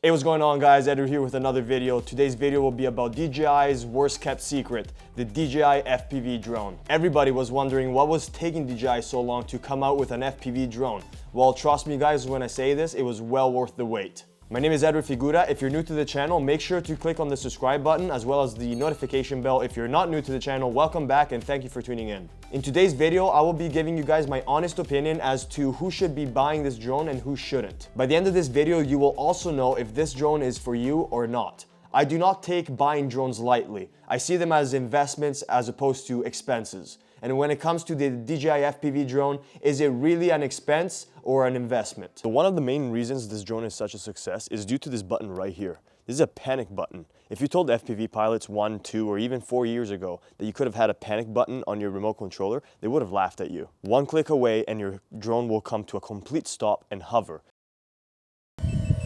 Hey, what's going on, guys? Edward here with another video. Today's video will be about DJI's worst kept secret, the DJI FPV drone. Everybody was wondering what was taking DJI so long to come out with an FPV drone. Well, trust me guys, when I say this, it was well worth the wait. My name is Edward Figura. If you're new to the channel, make sure to click on the subscribe button as well as the notification bell. If you're not new to the channel, welcome back and thank you for tuning in. In today's video, I will be giving you guys my honest opinion as to who should be buying this drone and who shouldn't. By the end of this video, you will also know if this drone is for you or not. I do not take buying drones lightly. I see them as investments as opposed to expenses. And when it comes to the DJI FPV drone, is it really an expense or an investment? So one of the main reasons this drone is such a success is due to this button right here. This is a panic button. If you told FPV pilots 1, 2, or even 4 years ago that you could have had a panic button on your remote controller, they would have laughed at you. One click away and your drone will come to a complete stop and hover.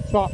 Stop.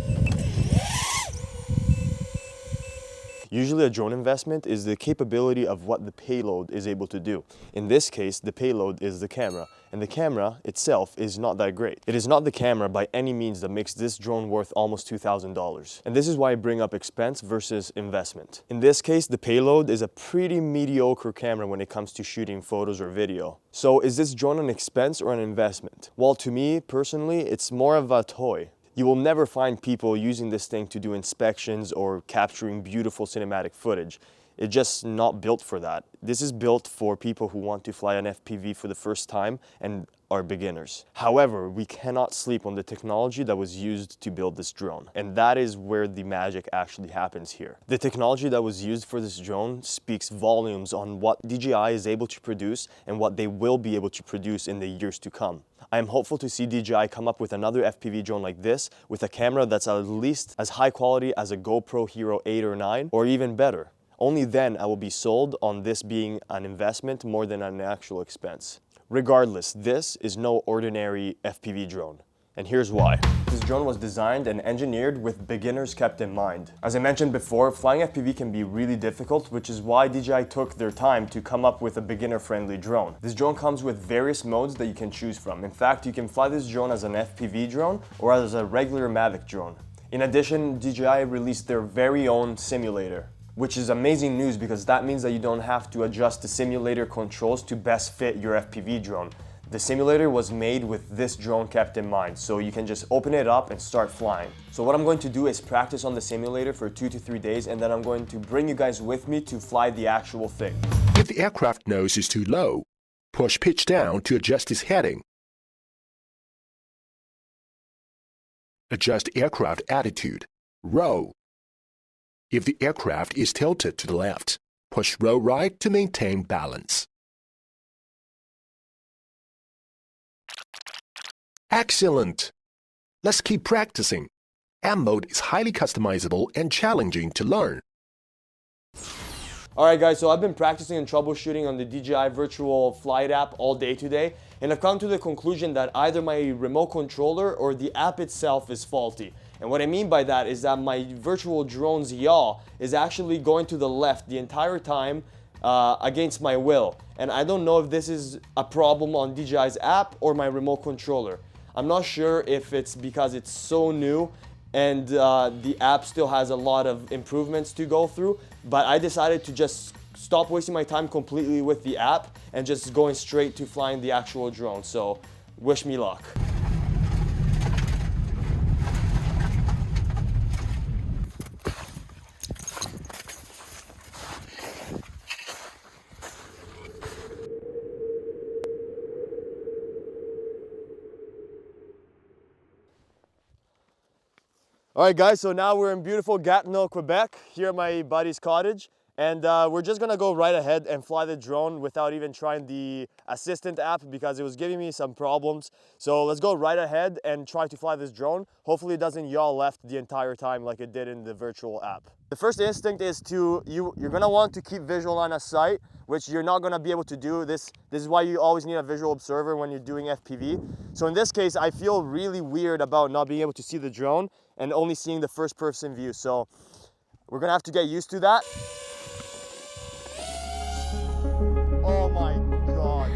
Usually a drone investment is the capability of what the payload is able to do. In this case, the payload is the camera, and the camera itself is not that great. It is not the camera by any means that makes this drone worth almost $2,000. And this is why I bring up expense versus investment. In this case, the payload is a pretty mediocre camera when it comes to shooting photos or video. So is this drone an expense or an investment? Well, to me personally, it's more of a toy. You will never find people using this thing to do inspections or capturing beautiful cinematic footage. It's just not built for that. This is built for people who want to fly an FPV for the first time and are beginners. However, we cannot sleep on the technology that was used to build this drone. And that is where the magic actually happens here. The technology that was used for this drone speaks volumes on what DJI is able to produce and what they will be able to produce in the years to come. I am hopeful to see DJI come up with another FPV drone like this with a camera that's at least as high quality as a GoPro Hero 8 or 9 or even better. Only then I will be sold on this being an investment more than an actual expense. Regardless, this is no ordinary FPV drone. And here's why. This drone was designed and engineered with beginners kept in mind. As I mentioned before, flying FPV can be really difficult, which is why DJI took their time to come up with a beginner-friendly drone. This drone comes with various modes that you can choose from. In fact, you can fly this drone as an FPV drone or as a regular Mavic drone. In addition, DJI released their very own simulator, which is amazing news because that means that you don't have to adjust the simulator controls to best fit your FPV drone. The simulator was made with this drone kept in mind, so you can just open it up and start flying. So what I'm going to do is practice on the simulator for 2 to 3 days, and then I'm going to bring you guys with me to fly the actual thing. If the aircraft nose is too low, push pitch down to adjust its heading. Adjust aircraft attitude. Row. If the aircraft is tilted to the left, push row right to maintain balance. Excellent! Let's keep practicing. M mode is highly customizable and challenging to learn. Alright guys, so I've been practicing and troubleshooting on the DJI virtual flight app all day today, and I've come to the conclusion that either my remote controller or the app itself is faulty. And what I mean by that is that my virtual drone's yaw is actually going to the left the entire time against my will. And I don't know if this is a problem on DJI's app or my remote controller. I'm not sure if it's because it's so new and the app still has a lot of improvements to go through, but I decided to just stop wasting my time completely with the app and just going straight to flying the actual drone. So wish me luck. Alright guys, so now we're in beautiful Gatineau, Quebec, here at my buddy's cottage. And we're just gonna go right ahead and fly the drone without even trying the assistant app because it was giving me some problems. So let's go right ahead and try to fly this drone. Hopefully it doesn't yaw left the entire time like it did in the virtual app. The first instinct is you're gonna want to keep visual line of sight, which you're not gonna be able to do. This is why you always need a visual observer when you're doing FPV. So in this case, I feel really weird about not being able to see the drone and only seeing the first person view. So we're gonna have to get used to that. Oh my God.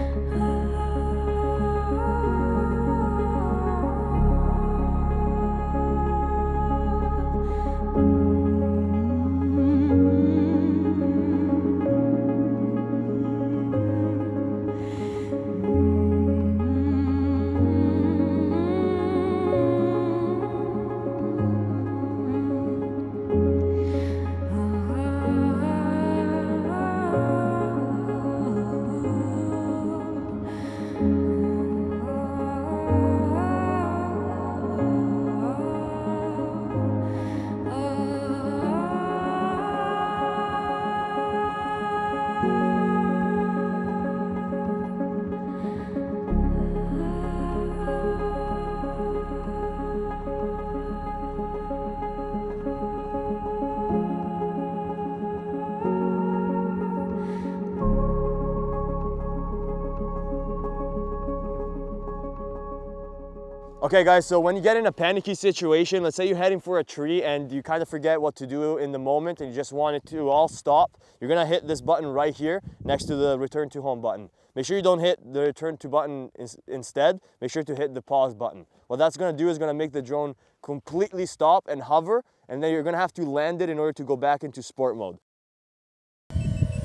Okay guys, so when you get in a panicky situation, let's say you're heading for a tree and you kind of forget what to do in the moment and you just want it to all stop, you're gonna hit this button right here next to the return to home button. Make sure you don't hit the return to button instead, make sure to hit the pause button. What that's gonna do is gonna make the drone completely stop and hover, and then you're gonna have to land it in order to go back into sport mode.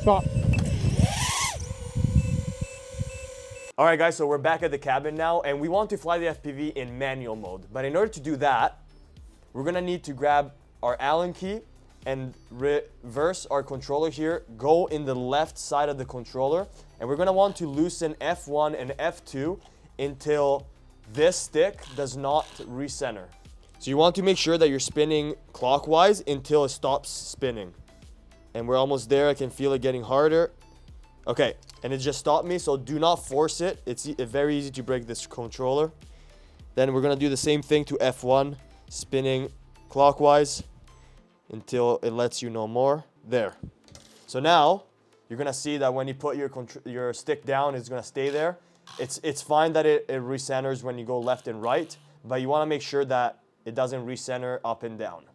Stop. All right guys, so we're back at the cabin now and we want to fly the FPV in manual mode. But in order to do that, we're gonna need to grab our Allen key and reverse our controller here, go in the left side of the controller, and we're gonna want to loosen F1 and F2 until this stick does not recenter. So you want to make sure that you're spinning clockwise until it stops spinning. And we're almost there, I can feel it getting harder. Okay, and it just stopped me, so do not force it. It's very easy to break this controller. Then we're gonna do the same thing to F1, spinning clockwise until it lets you know more. There. So now, you're gonna see that when you put your stick down, it's gonna stay there. It's fine that it recenters when you go left and right, but you wanna make sure that it doesn't recenter up and down.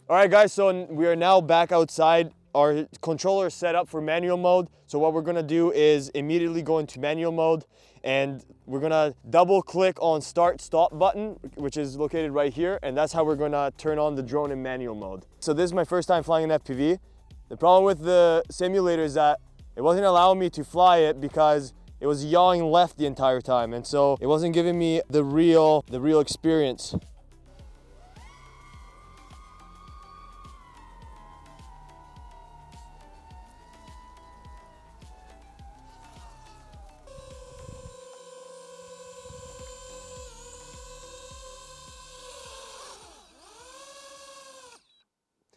All right guys, so we are now back outside. Our controller is set up for manual mode. So what we're gonna do is immediately go into manual mode and we're gonna double click on start stop button, which is located right here. And that's how we're gonna turn on the drone in manual mode. So this is my first time flying an FPV. The problem with the simulator is that it wasn't allowing me to fly it because it was yawing left the entire time. And so it wasn't giving me the real experience.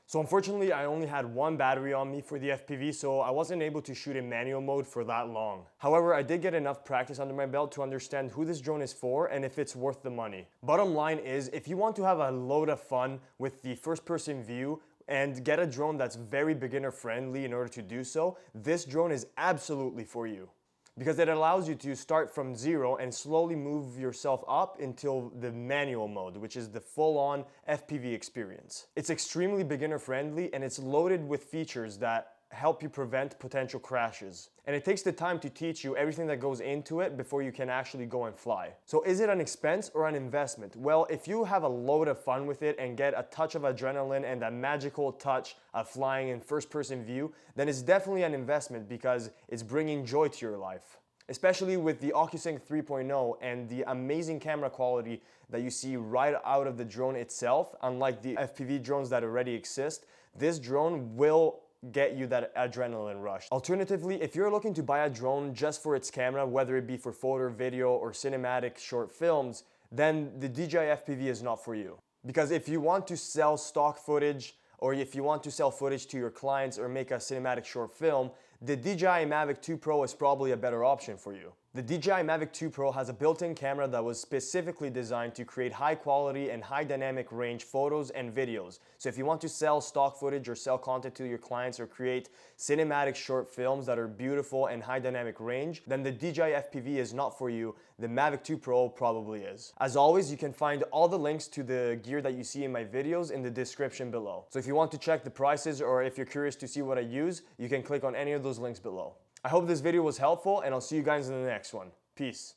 So unfortunately, I only had one battery on me for the FPV, so I wasn't able to shoot in manual mode for that long. However, I did get enough practice under my belt to understand who this drone is for and if it's worth the money. Bottom line is, if you want to have a load of fun with the first-person view and get a drone that's very beginner friendly in order to do so, this drone is absolutely for you. Because it allows you to start from zero and slowly move yourself up until the manual mode, which is the full-on FPV experience. It's extremely beginner friendly and it's loaded with features that help you prevent potential crashes. And it takes the time to teach you everything that goes into it before you can actually go and fly. So is it an expense or an investment? Well, if you have a load of fun with it and get a touch of adrenaline and a magical touch of flying in first-person view, then it's definitely an investment because it's bringing joy to your life. Especially with the OcuSync 3.0 and the amazing camera quality that you see right out of the drone itself, unlike the FPV drones that already exist, this drone will get you that adrenaline rush. Alternatively, if you're looking to buy a drone just for its camera, whether it be for photo, video, or cinematic short films, then the DJI FPV is not for you. Because if you want to sell stock footage, or if you want to sell footage to your clients or make a cinematic short film, the DJI Mavic 2 Pro is probably a better option for you. The DJI Mavic 2 Pro has a built-in camera that was specifically designed to create high quality and high dynamic range photos and videos. So if you want to sell stock footage or sell content to your clients or create cinematic short films that are beautiful and high dynamic range, then the DJI FPV is not for you. The Mavic 2 Pro probably is. As always, you can find all the links to the gear that you see in my videos in the description below. So if you want to check the prices or if you're curious to see what I use, you can click on any of those links below. I hope this video was helpful and I'll see you guys in the next one. Peace.